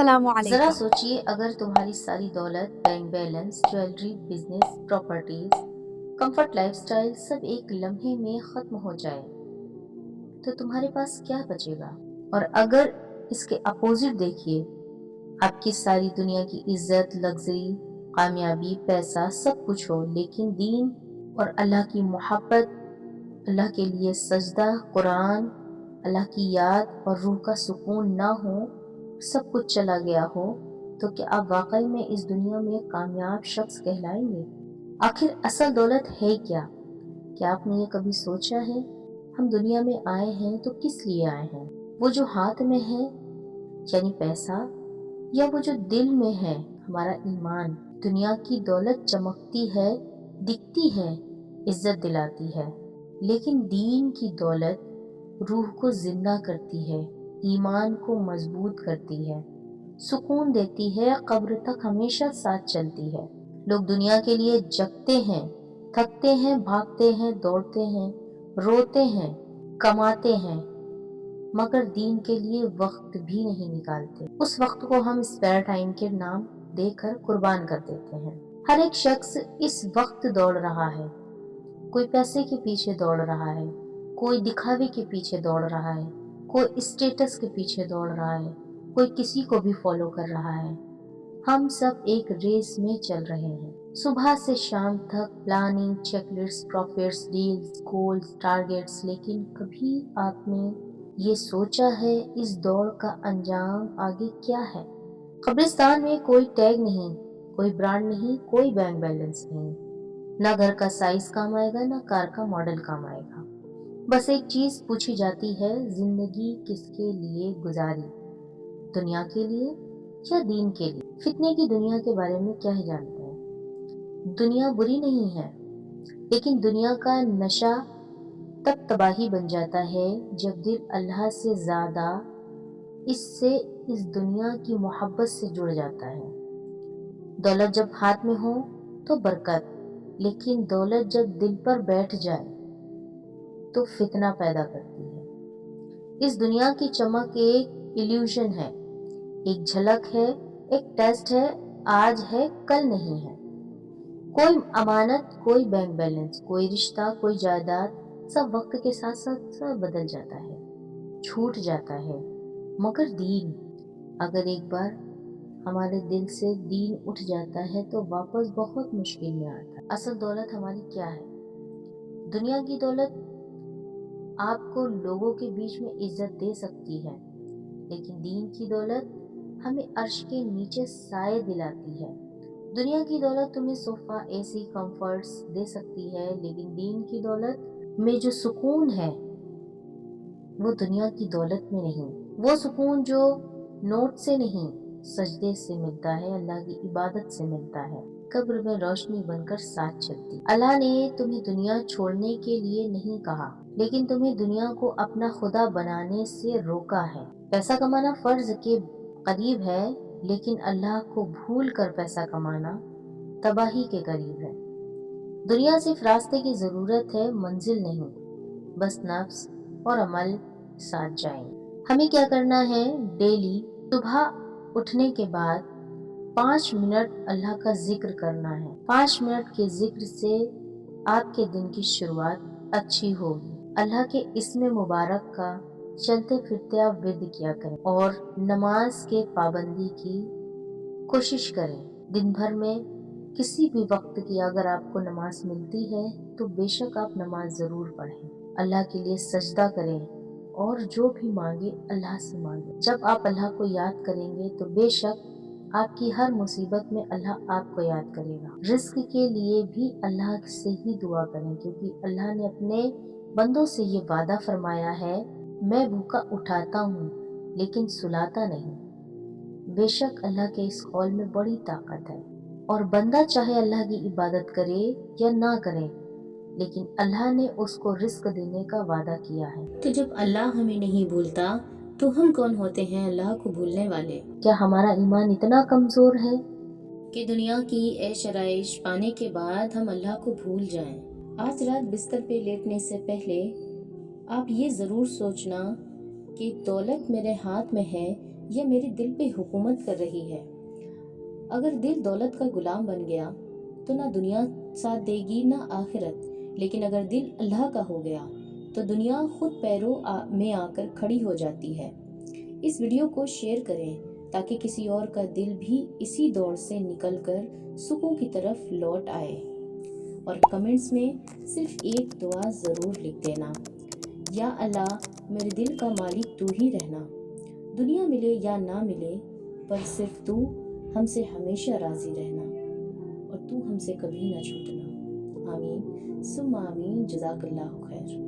السلام ذرا علیکم۔ سوچئے اگر تمہاری ساری دولت، bank balance, jewellery, business, properties, comfort life style سب ایک لمحے میں ختم ہو جائے تو تمہارے پاس کیا بچے گا؟ اور اگر اس کے اپوزٹ دیکھیے، آپ کی ساری دنیا کی عزت، لگژری، کامیابی، پیسہ سب کچھ ہو لیکن دین اور اللہ کی محبت، اللہ کے لیے سجدہ، قرآن، اللہ کی یاد اور روح کا سکون نہ ہو، سب کچھ چلا گیا ہو، تو کیا آپ واقعی میں اس دنیا میں کامیاب شخص کہلائیں گے؟ آخر اصل دولت ہے کیا؟ کیا آپ نے یہ کبھی سوچا ہے؟ ہم دنیا میں آئے ہیں تو کس لیے آئے ہیں؟ وہ جو ہاتھ میں ہے یعنی پیسہ، یا وہ جو دل میں ہے ہمارا ایمان؟ دنیا کی دولت چمکتی ہے، دکھتی ہے، عزت دلاتی ہے، لیکن دین کی دولت روح کو زندہ کرتی ہے، ایمان کو مضبوط کرتی ہے، سکون دیتی ہے، قبر تک ہمیشہ ساتھ چلتی ہے۔ لوگ دنیا کے لیے جگتے ہیں، تھکتے ہیں، بھاگتے ہیں، دوڑتے ہیں، روتے ہیں، کماتے ہیں، مگر دین کے لیے وقت بھی نہیں نکالتے۔ اس وقت کو ہم اسپیئر ٹائم کے نام دے کر قربان کر دیتے ہیں۔ ہر ایک شخص اس وقت دوڑ رہا ہے، کوئی پیسے کے پیچھے دوڑ رہا ہے، کوئی دکھاوے کے پیچھے دوڑ رہا ہے، کوئی اسٹیٹس کے پیچھے دوڑ رہا ہے، کوئی کسی کو بھی فالو کر رہا ہے۔ ہم سب ایک ریس میں چل رہے ہیں، صبح سے شام تک planning, check list, profits, deals, goals, targets, لیکن کبھی آپ نے یہ سوچا ہے اس دوڑ کا انجام آگے کیا ہے؟ قبرستان میں کوئی ٹیگ نہیں، کوئی برانڈ نہیں، کوئی بینک بیلنس نہیں، نہ گھر کا سائز کام آئے گا، نہ کار کا ماڈل کام آئے گا۔ بس ایک چیز پوچھی جاتی ہے، زندگی کس کے لیے گزاری؟ دنیا کے لیے یا دین کے لیے؟ فتنے کی دنیا کے بارے میں کیا ہی جانتے ہیں؟ دنیا بری نہیں ہے، لیکن دنیا کا نشہ تب تباہی بن جاتا ہے جب دل اللہ سے زیادہ اس دنیا کی محبت سے جڑ جاتا ہے۔ دولت جب ہاتھ میں ہو تو برکت، لیکن دولت جب دل پر بیٹھ جائے تو فتنہ پیدا کرتی ہے۔ اس دنیا کی چمک ایک ایلیوژن ہے، ایک جھلک ہے، ایک ٹیسٹ ہے، آج ہے کل نہیں ہے۔ کوئی امانت، کوئی بینک بیلنس، کوئی رشتہ، کوئی جائیداد، سب وقت کے ساتھ ساتھ سب بدل جاتا ہے، چھوٹ جاتا ہے، مگر دین، اگر ایک بار ہمارے دل سے دین اٹھ جاتا ہے تو واپس بہت مشکل میں آتا ہے۔ اصل دولت ہماری کیا ہے؟ دنیا کی دولت آپ کو لوگوں کے بیچ میں عزت دے سکتی ہے، لیکن دین کی دولت ہمیں عرش کے نیچے سائے دلاتی ہے۔ دنیا کی دولت تمہیں صوفہ، اے سی، کمفرٹس دے سکتی ہے، لیکن دین کی دولت میں جو سکون ہے وہ دنیا کی دولت میں نہیں۔ وہ سکون جو نوٹ سے نہیں، سجدے سے ملتا ہے، اللہ کی عبادت سے ملتا ہے، قبر میں روشنی بن کر ساتھ چلتی۔ اللہ نے تمہیں دنیا چھوڑنے کے لیے نہیں کہا، لیکن تمہیں دنیا کو اپنا خدا بنانے سے روکا ہے۔ پیسہ کمانا فرض کے قریب ہے، لیکن اللہ کو بھول کر پیسہ کمانا تباہی کے قریب ہے۔ دنیا صرف راستے کی ضرورت ہے، منزل نہیں، بس نفس اور عمل ساتھ جائیں۔ ہمیں کیا کرنا ہے؟ ڈیلی صبح اٹھنے کے بعد 5 منٹ اللہ کا ذکر کرنا ہے۔ 5 منٹ کے ذکر سے آپ کے دن کی شروعات اچھی ہوگی۔ اللہ کے اسم مبارک کا چلتے پھرتے آپ ورد کیا کریں اور نماز کے پابندی کی کوشش کریں۔ دن بھر میں کسی بھی وقت کی اگر آپ کو نماز ملتی ہے تو بے شک آپ نماز ضرور پڑھیں، اللہ کے لیے سجدہ کریں اور جو بھی مانگے اللہ سے مانگے۔ جب آپ اللہ کو یاد کریں گے تو بے شک آپ کی ہر مصیبت میں اللہ آپ کو یاد کرے گا۔ رزق کے لیے بھی اللہ سے ہی دعا کریں، کیونکہ اللہ نے اپنے بندوں سے یہ وعدہ فرمایا ہے، میں بھوکا اٹھاتا ہوں لیکن سلاتا نہیں۔ بے شک اللہ کے اس قول میں بڑی طاقت ہے، اور بندہ چاہے اللہ کی عبادت کرے یا نہ کرے، لیکن اللہ نے اس کو رزق دینے کا وعدہ کیا ہے۔ تو جب اللہ ہمیں نہیں بھولتا تو ہم کون ہوتے ہیں اللہ کو بھولنے والے؟ کیا ہمارا ایمان اتنا کمزور ہے کہ دنیا کی عیش آرائش پانے کے بعد ہم اللہ کو بھول جائیں؟ آج رات بستر پہ لیٹنے سے پہلے آپ یہ ضرور سوچنا کہ دولت میرے ہاتھ میں ہے یہ میرے دل پہ حکومت کر رہی ہے۔ اگر دل دولت کا غلام بن گیا تو نہ دنیا ساتھ دے گی نہ آخرت، لیکن اگر دل اللہ کا ہو گیا تو دنیا خود پیروں میں آ کر کھڑی ہو جاتی ہے۔ اس ویڈیو کو شیئر کریں تاکہ کسی اور کا دل بھی اسی دوڑ سے نکل کر سکون کی طرف لوٹ آئے۔ اور کمنٹس میں صرف ایک دعا ضرور لکھ دینا، یا اللہ میرے دل کا مالک تو ہی رہنا، دنیا ملے یا نہ ملے پر صرف تو ہم سے ہمیشہ راضی رہنا، اور تو ہم سے کبھی نہ چھوٹنا۔ آمین ثم آمین۔ جزاک اللہ خیر۔